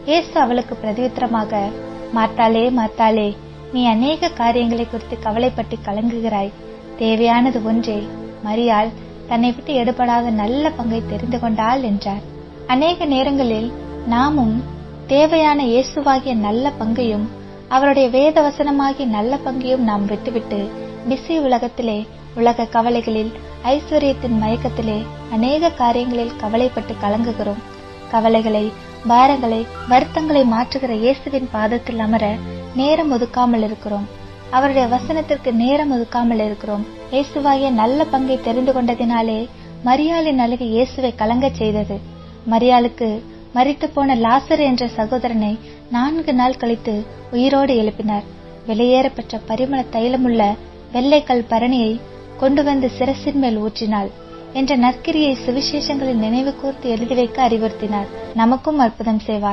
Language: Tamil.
இயேசு அவளுக்கு பிரதியுத்தரமாக, மார்த்தாளே மார்த்தாளே, நீ அநேக காரியங்களை குறித்து கவலைப்பட்டு கலங்குகிறாய். தேவையானது ஒன்றே. மரியாள் தன்னை விட்டு எடுபடாத நல்ல பங்கை தெரிந்து கொண்டாள் என்றார். அநேக நேரங்களில் நாமும் தேவையான இயேசுவாகிய நல்ல பங்கையும் அவருடைய வேத வசனமாகிய நல்ல பங்கையும் நாம் விட்டுவிட்டு பிஸி உலகத்திலே, உலக கவலைகளில், ஐஸ்வர்யத்தின் மயக்கத்திலே அநேக காரியங்களில் கவலைப்பட்டு கலங்குகிறோம். கவலைகளை, பாரங்களை, வருத்தங்களை மாற்றுகிற இயேசுவின் பாதத்தில் அமர நேரம் ஒதுக்காமல் இருக்கிறோம். அவருடைய வசனத்திற்கு நேரம் ஒதுக்காமல் இருக்கிறோம். இயேசுவாகிய நல்ல பங்கை தெரிந்து கொண்டதினாலே மரியாளின் அழுகை இயேசுவை கலங்கச் செய்தது. மரியாளுக்கு மரித்து போன லாசர் என்ற சகோதரனை 4 நாள் கழித்து உயிரோடு எழுப்பினார். வெளியேறப்பெற்ற பரிமள தைலமுள்ள வெள்ளைக்கல் பரணியை கொண்டு வந்து சிரசின் மேல் ஊற்றினாள் என்ற நற்கிரியை சுவிசேஷங்களில் நினைவு கூர்த்து எழுதி வைக்க அறிவுறுத்தினார். நமக்கும் அற்புதம் செய்வார்.